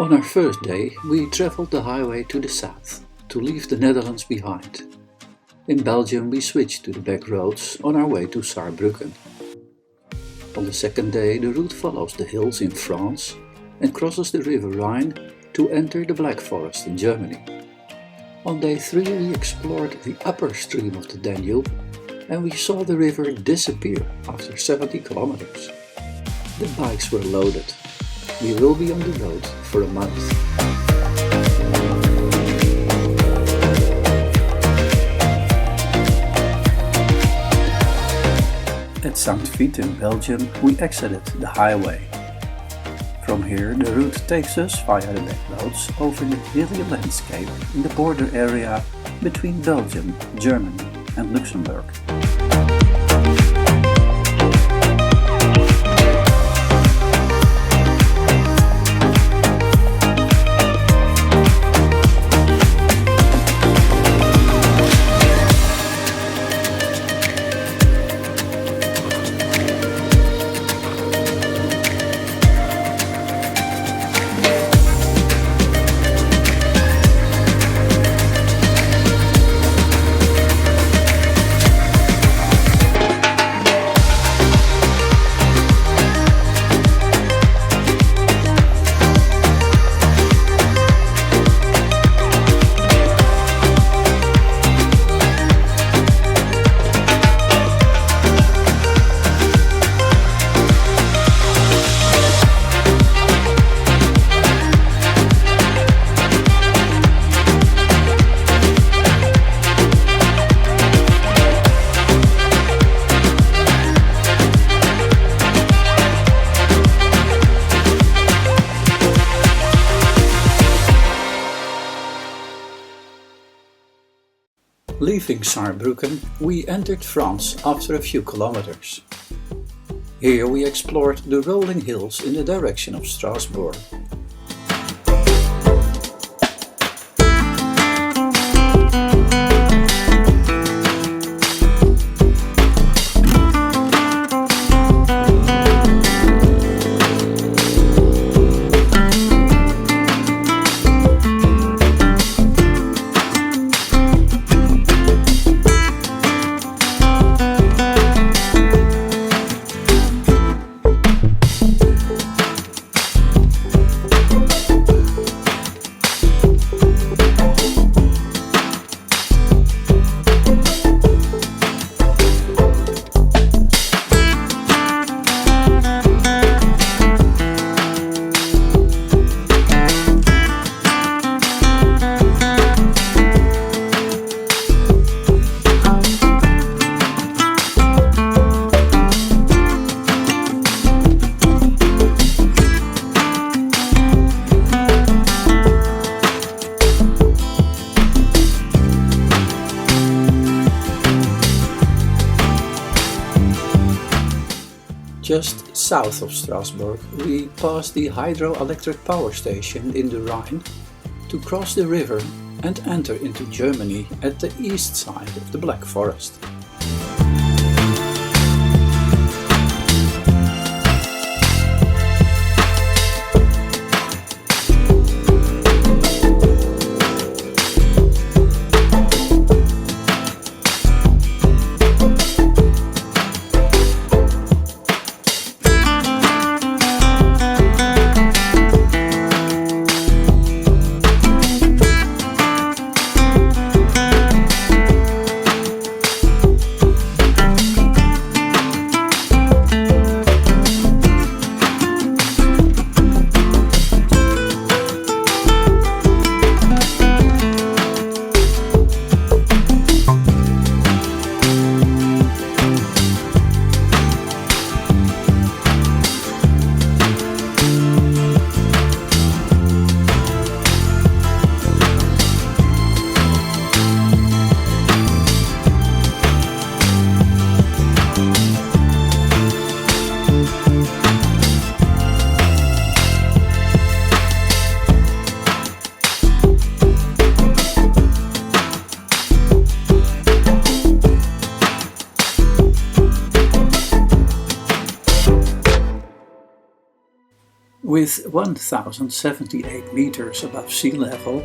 On our first day, we travelled the highway to the south, to leave the Netherlands behind. In Belgium we switched to the back roads on our way to Saarbrücken. On the second day the route follows the hills in France and crosses the river Rhine to enter the Black Forest in Germany. On day 3 we explored the upper stream of the Danube and we saw the river disappear after 70 kilometers. The bikes were loaded. We will be on the road for a month. At St. Vith in Belgium we exited the highway. From here the route takes us via the back roads over the hilly landscape in the border area between Belgium, Germany and Luxembourg. Leaving Saarbrücken, we entered France after a few kilometers. Here we explored the rolling hills in the direction of Strasbourg. Just south of Strasbourg, we passed the hydroelectric power station in the Rhine to cross the river and enter into Germany at the east side of the Black Forest. With 1078 meters above sea level,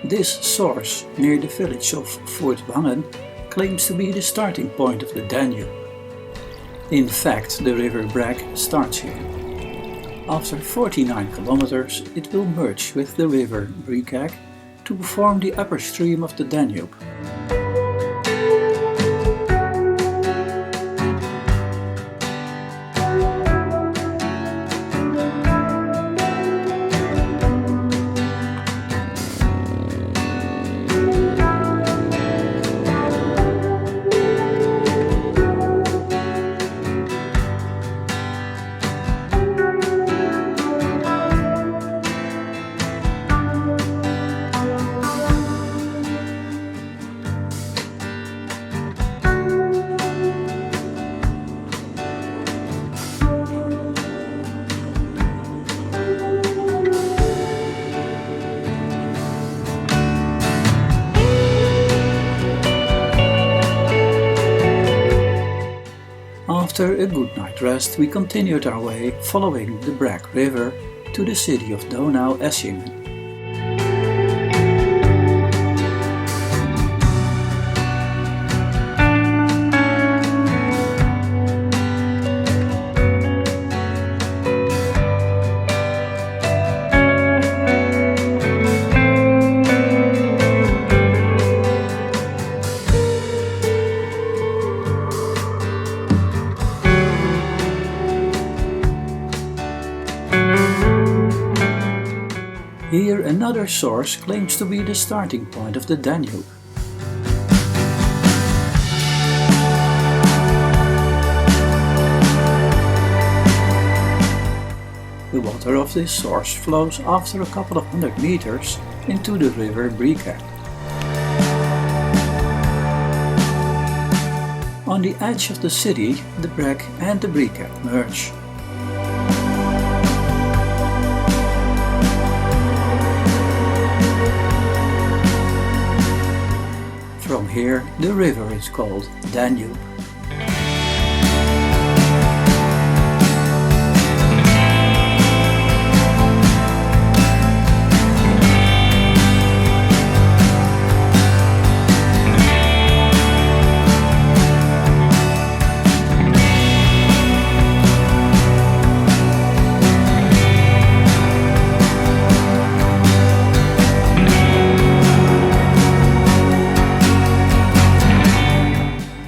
this source near the village of Furtwangen claims to be the starting point of the Danube. In fact, the river Brag starts here. After 49 kilometers, it will merge with the river Aach to form the upper stream of the Danube. After a good night rest, we continued our way following the Brag River to the city of Donaueschingen. Here another source claims to be the starting point of the Danube. The water of this source flows after a couple of hundred meters into the river Aach. On the edge of the city, the Brag and the Aach merge. From here, the river is called Danube.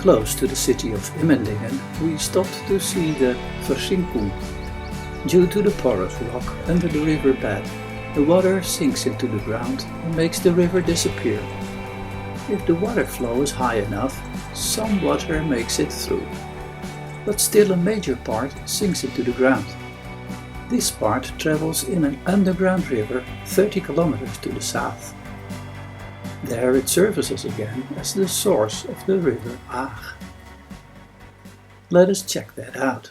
Close to the city of Immendingen, we stopped to see the versinking. Due to the porous rock under the river bed, the water sinks into the ground and makes the river disappear. If the water flow is high enough, some water makes it through, but still a major part sinks into the ground. This part travels in an underground river 30 kilometers to the south. There it surfaces again as the source of the river Aach. Let us check that out.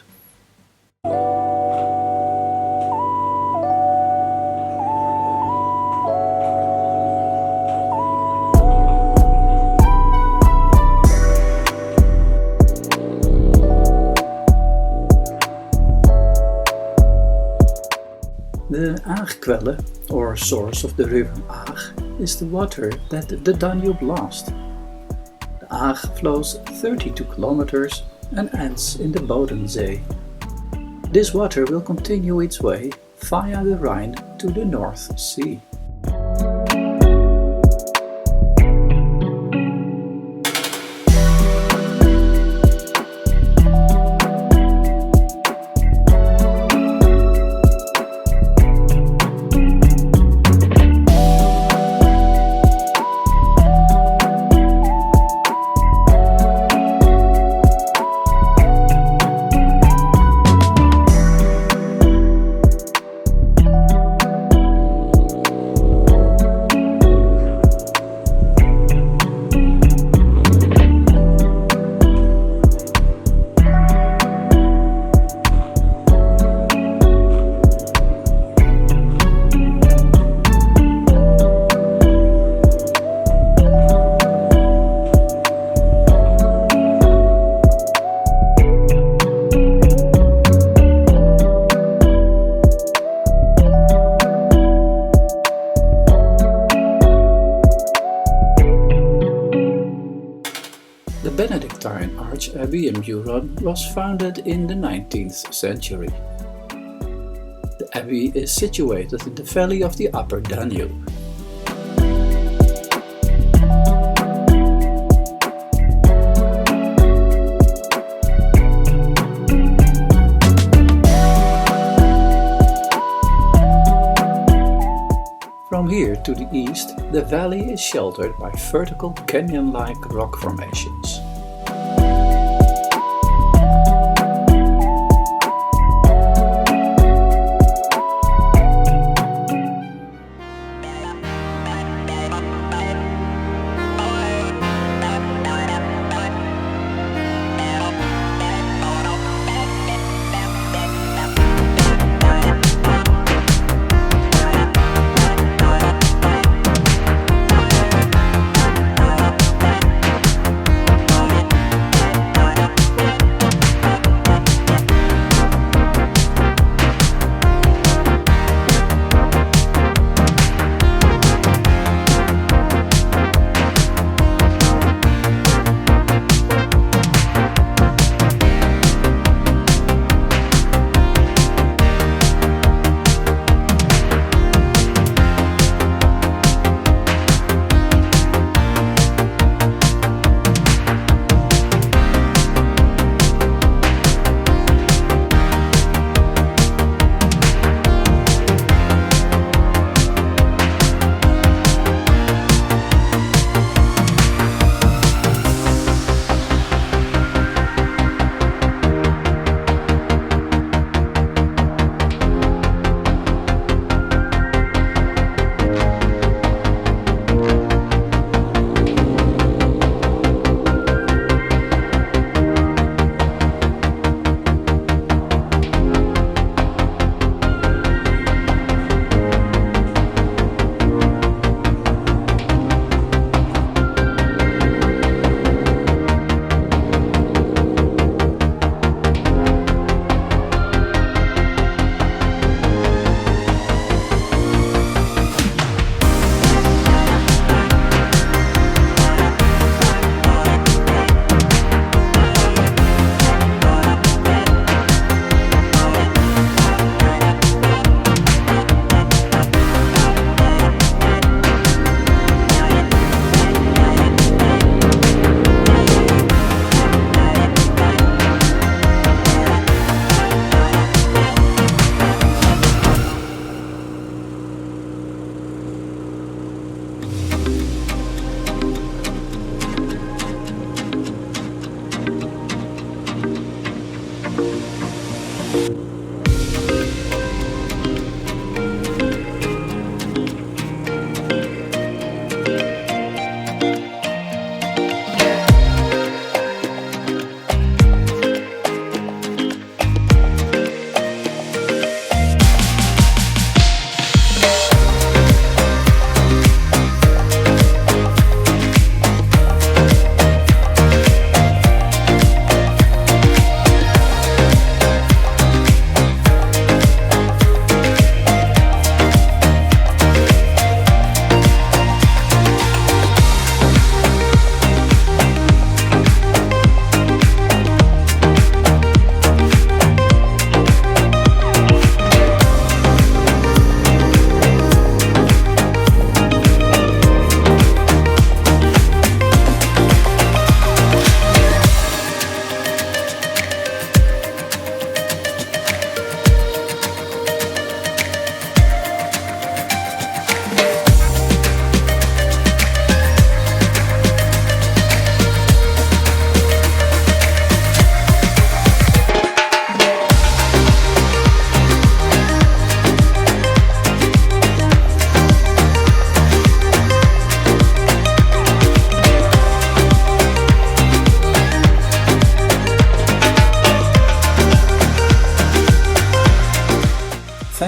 The Aach quelle, or source of the river Aach, is the water that the Danube lost. The Aach flows 32 kilometers and ends in the Boden See. This water will continue its way via the Rhine to the North Sea. large abbey in Buron was founded in the 19th century. The abbey is situated in the valley of the upper Danube. From here to the east, the valley is sheltered by vertical canyon-like rock formations.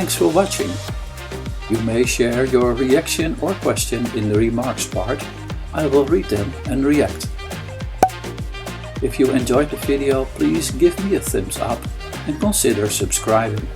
Thanks for watching. You may share your reaction or question in the remarks part. I will read them and react. If you enjoyed the video, please give me a thumbs up and consider subscribing.